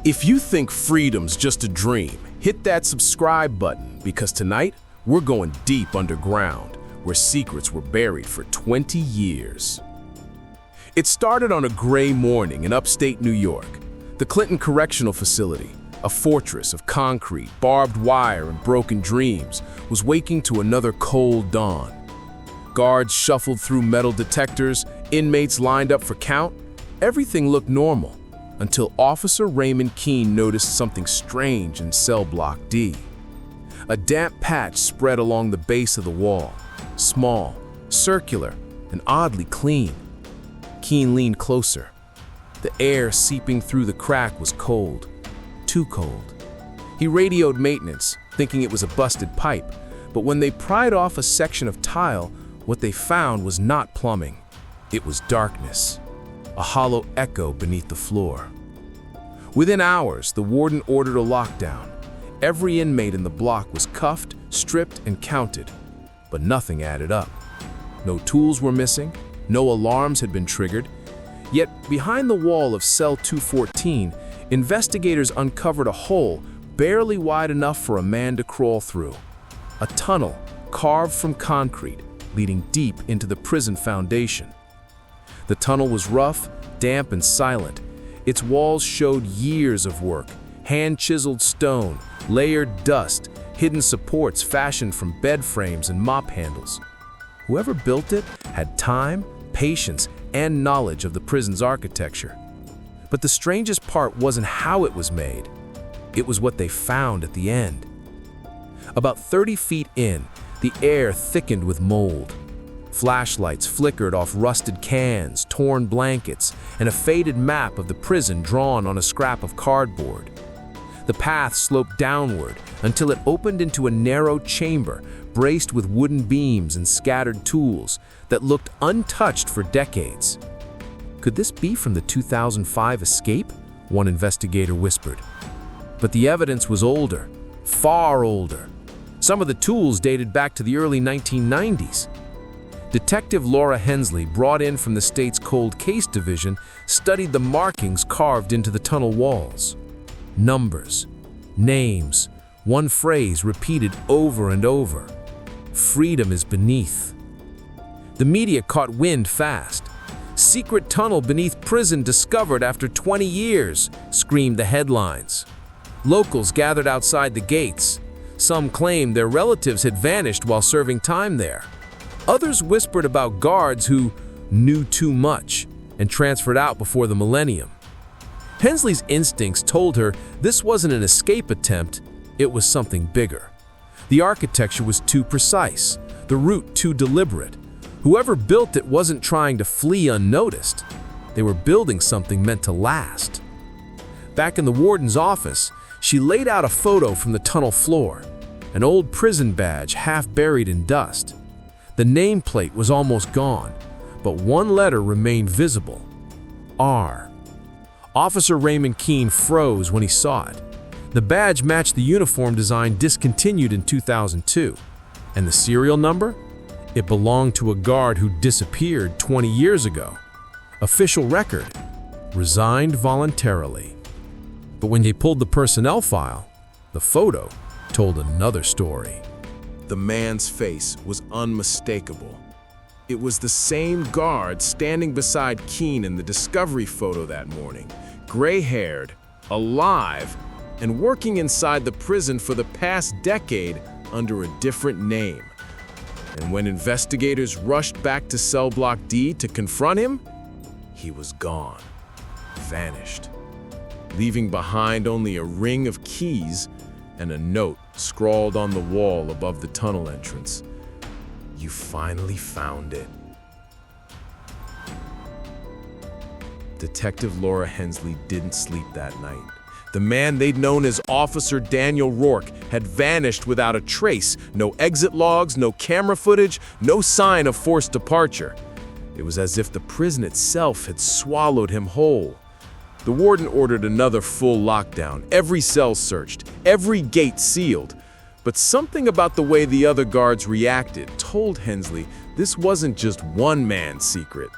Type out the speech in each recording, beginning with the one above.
If you think freedom's just a dream, hit that subscribe button because tonight we're going deep underground where secrets were buried for 20 years. It started on a gray morning in upstate New York. The Clinton Correctional Facility, a fortress of concrete, barbed wire, and broken dreams, was waking to another cold dawn. Guards shuffled through metal detectors, inmates lined up for count. Everything looked normal until Officer Raymond Keene noticed something strange in cell block D. A damp patch spread along the base of the wall, small, circular, and oddly clean. Keene leaned closer. The air seeping through the crack was cold, too cold. He radioed maintenance, thinking it was a busted pipe, but when they pried off a section of tile, what they found was not plumbing. It was darkness, a hollow echo beneath the floor. Within hours, the warden ordered a lockdown. Every inmate in the block was cuffed, stripped, and counted, but nothing added up. No tools were missing, no alarms had been triggered. Yet, behind the wall of cell 214, investigators uncovered a hole barely wide enough for a man to crawl through. A tunnel carved from concrete, leading deep into the prison foundation. The tunnel was rough, damp, and silent. Its walls showed years of work, hand-chiseled stone, layered dust, hidden supports fashioned from bed frames and mop handles. Whoever built it had time, patience, and knowledge of the prison's architecture. But the strangest part wasn't how it was made. It was what they found at the end. About 30 feet in, the air thickened with mold. Flashlights flickered off rusted cans, torn blankets, and a faded map of the prison drawn on a scrap of cardboard. The path sloped downward until it opened into a narrow chamber braced with wooden beams and scattered tools that looked untouched for decades. Could this be from the 2005 escape? One investigator whispered. But the evidence was older, far older. Some of the tools dated back to the early 1990s. Detective Laura Hensley, brought in from the state's cold case division, studied the markings carved into the tunnel walls. Numbers, names, one phrase repeated over and over. Freedom is beneath. The media caught wind fast. Secret tunnel beneath prison discovered after 20 years, screamed the headlines. Locals gathered outside the gates. Some claimed their relatives had vanished while serving time there. Others whispered about guards who knew too much and transferred out before the millennium. Hensley's instincts told her this wasn't an escape attempt, it was something bigger. The architecture was too precise, the route too deliberate. Whoever built it wasn't trying to flee unnoticed. They were building something meant to last. Back in the warden's office, she laid out a photo from the tunnel floor, an old prison badge half buried in dust. The nameplate was almost gone, but one letter remained visible: R. Officer Raymond Keene froze when he saw it. The badge matched the uniform design discontinued in 2002. And the serial number? It belonged to a guard who disappeared 20 years ago. Official record: resigned voluntarily. But when they pulled the personnel file, the photo told another story. The man's face was unmistakable. It was the same guard standing beside Keene in the discovery photo that morning, gray-haired, alive, and working inside the prison for the past decade under a different name. And when investigators rushed back to cell block D to confront him, he was gone, vanished, leaving behind only a ring of keys and a note scrawled on the wall above the tunnel entrance. You finally found it. Detective Laura Hensley didn't sleep that night. The man they'd known as Officer Daniel Rourke had vanished without a trace. No exit logs, no camera footage, no sign of forced departure. It was as if the prison itself had swallowed him whole. The warden ordered another full lockdown, every cell searched, every gate sealed. But something about the way the other guards reacted told Hensley this wasn't just one man's secret.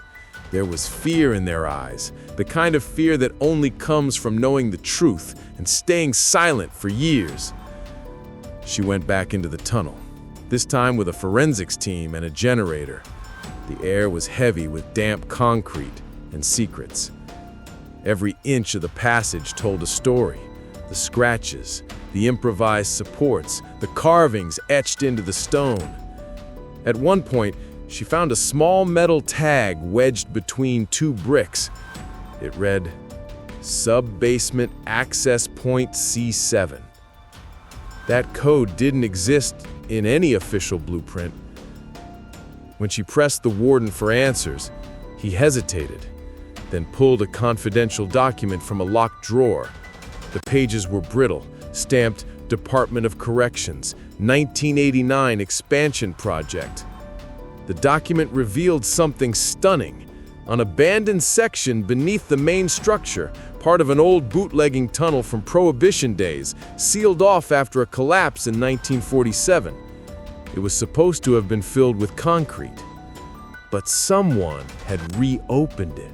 There was fear in their eyes, the kind of fear that only comes from knowing the truth and staying silent for years. She went back into the tunnel, this time with a forensics team and a generator. The air was heavy with damp concrete and secrets. Every inch of the passage told a story. The scratches, the improvised supports, the carvings etched into the stone. At one point, she found a small metal tag wedged between two bricks. It read, "Sub-basement access point C7." That code didn't exist in any official blueprint. When she pressed the warden for answers, he hesitated, then pulled a confidential document from a locked drawer. The pages were brittle, stamped Department of Corrections, 1989 Expansion Project. The document revealed something stunning. An abandoned section beneath the main structure, part of an old bootlegging tunnel from Prohibition days, sealed off after a collapse in 1947. It was supposed to have been filled with concrete, but someone had reopened it.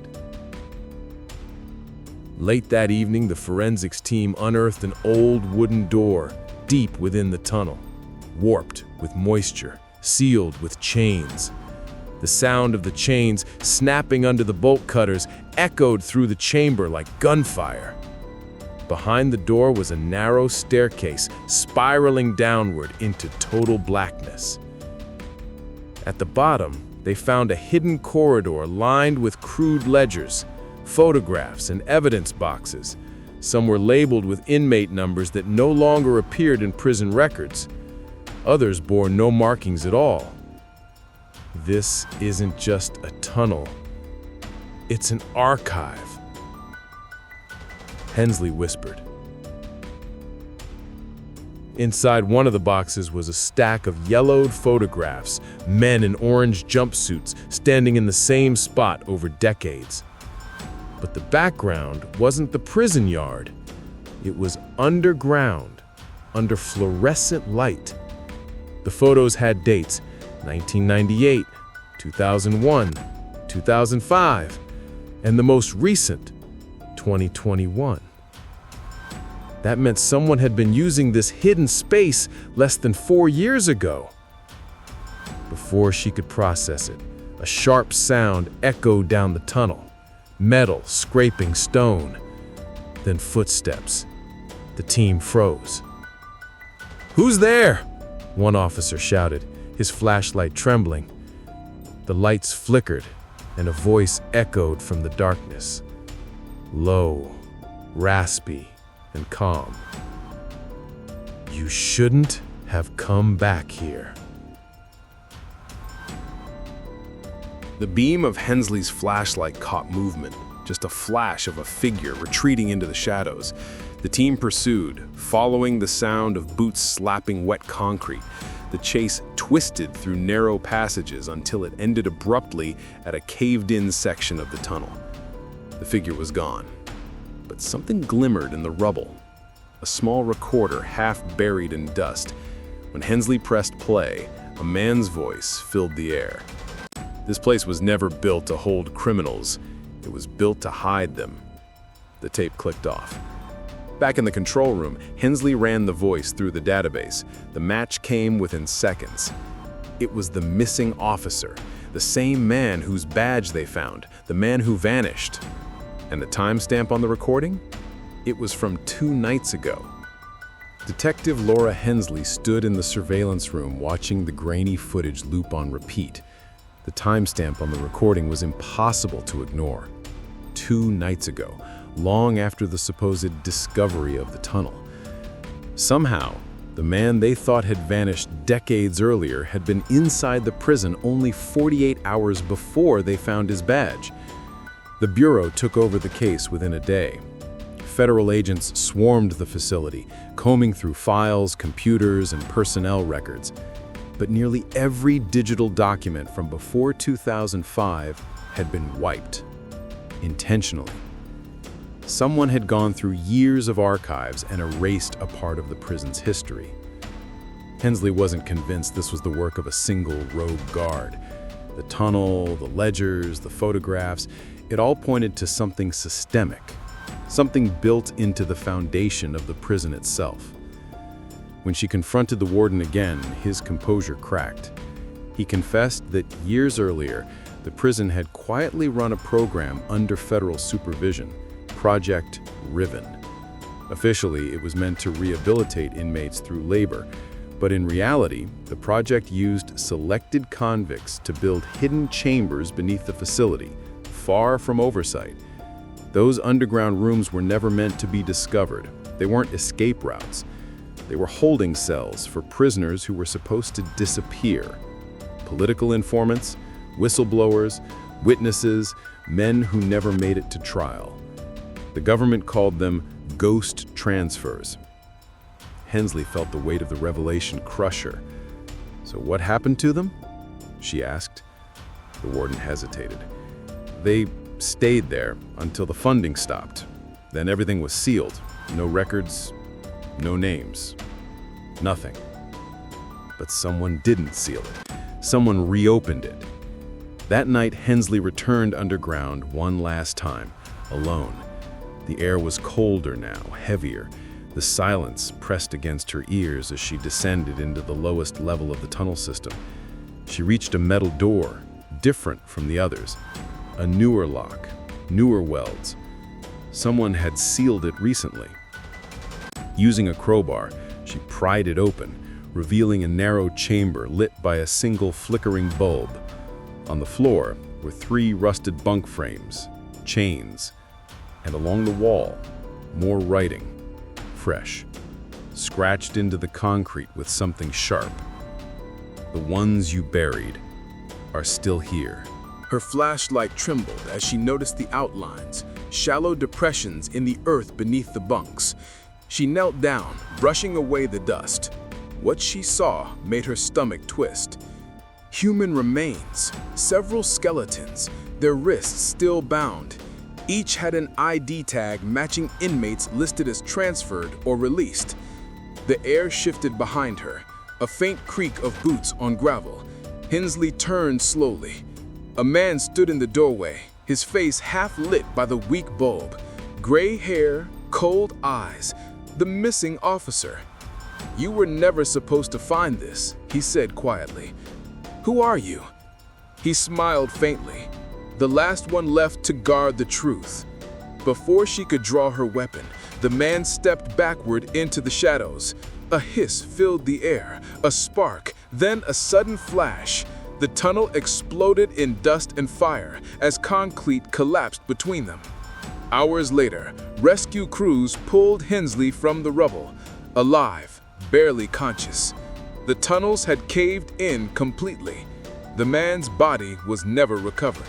Late that evening, the forensics team unearthed an old wooden door deep within the tunnel, warped with moisture, sealed with chains. The sound of the chains snapping under the bolt cutters echoed through the chamber like gunfire. Behind the door was a narrow staircase spiraling downward into total blackness. At the bottom, they found a hidden corridor lined with crude ledgers, photographs, and evidence boxes. Some were labeled with inmate numbers that no longer appeared in prison records. Others bore no markings at all. This isn't just a tunnel. It's an archive, Hensley whispered. Inside one of the boxes was a stack of yellowed photographs, men in orange jumpsuits standing in the same spot over decades. But the background wasn't the prison yard. It was underground, under fluorescent light. The photos had dates: 1998, 2001, 2005, and the most recent, 2021. That meant someone had been using this hidden space less than 4 years ago. Before she could process it, a sharp sound echoed down the tunnel. Metal scraping stone, then footsteps. The team froze. "Who's there?" one officer shouted, his flashlight trembling. The lights flickered, and a voice echoed from the darkness. Low, raspy, and calm. "You shouldn't have come back here." The beam of Hensley's flashlight caught movement, just a flash of a figure retreating into the shadows. The team pursued, following the sound of boots slapping wet concrete. The chase twisted through narrow passages until it ended abruptly at a caved-in section of the tunnel. The figure was gone, but something glimmered in the rubble. A small recorder half buried in dust. When Hensley pressed play, a man's voice filled the air. This place was never built to hold criminals. It was built to hide them. The tape clicked off. Back in the control room, Hensley ran the voice through the database. The match came within seconds. It was the missing officer, the same man whose badge they found, the man who vanished. And the timestamp on the recording? It was from 2 nights ago. Detective Laura Hensley stood in the surveillance room watching the grainy footage loop on repeat. The timestamp on the recording was impossible to ignore. 2 nights ago, long after the supposed discovery of the tunnel. Somehow, the man they thought had vanished decades earlier had been inside the prison only 48 hours before they found his badge. The Bureau took over the case within a day. Federal agents swarmed the facility, combing through files, computers, and personnel records. But nearly every digital document from before 2005 had been wiped, intentionally. Someone had gone through years of archives and erased a part of the prison's history. Hensley wasn't convinced this was the work of a single rogue guard. The tunnel, the ledgers, the photographs, it all pointed to something systemic, something built into the foundation of the prison itself. When she confronted the warden again, his composure cracked. He confessed that years earlier, the prison had quietly run a program under federal supervision, Project Riven. Officially, it was meant to rehabilitate inmates through labor, but in reality, the project used selected convicts to build hidden chambers beneath the facility, far from oversight. Those underground rooms were never meant to be discovered. They weren't escape routes. They were holding cells for prisoners who were supposed to disappear. Political informants, whistleblowers, witnesses, men who never made it to trial. The government called them ghost transfers. Hensley felt the weight of the revelation crush her. "So what happened to them?" she asked. The warden hesitated. "They stayed there until the funding stopped. Then everything was sealed. No records, no names, nothing." But someone didn't seal it. Someone reopened it. That night, Hensley returned underground one last time, alone. The air was colder now, heavier. The silence pressed against her ears as she descended into the lowest level of the tunnel system. She reached a metal door, different from the others. A newer lock, newer welds. Someone had sealed it recently. Using a crowbar, she pried it open, revealing a narrow chamber lit by a single flickering bulb. On the floor were 3 rusted bunk frames, chains, and along the wall, more writing, fresh, scratched into the concrete with something sharp. "The ones you buried are still here." Her flashlight trembled as she noticed the outlines, shallow depressions in the earth beneath the bunks. She knelt down, brushing away the dust. What she saw made her stomach twist. Human remains, several skeletons, their wrists still bound. Each had an ID tag matching inmates listed as transferred or released. The air shifted behind her, a faint creak of boots on gravel. Hensley turned slowly. A man stood in the doorway, his face half lit by the weak bulb. Gray hair, cold eyes, the missing officer. "You were never supposed to find this," he said quietly. "Who are you?" He smiled faintly. The last one left to guard the truth. Before she could draw her weapon, the man stepped backward into the shadows. A hiss filled the air, a spark, then a sudden flash. The tunnel exploded in dust and fire as concrete collapsed between them. Hours later, rescue crews pulled Hensley from the rubble, alive, barely conscious. The tunnels had caved in completely. The man's body was never recovered.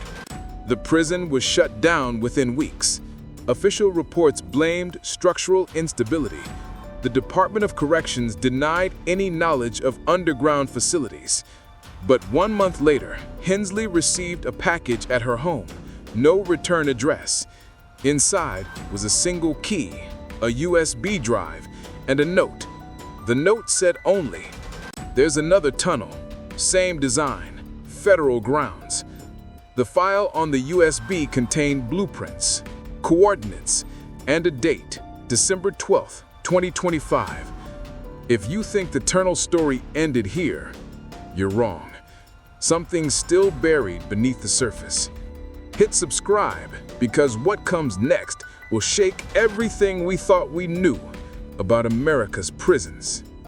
The prison was shut down within weeks. Official reports blamed structural instability. The Department of Corrections denied any knowledge of underground facilities. But 1 month later, Hensley received a package at her home, no return address. Inside was a single key, a USB drive, and a note. The note said only, "There's another tunnel, same design, federal grounds." The file on the USB contained blueprints, coordinates, and a date, December 12th, 2025. If you think the tunnel story ended here, you're wrong. Something's still buried beneath the surface. Hit subscribe, because what comes next will shake everything we thought we knew about America's prisons.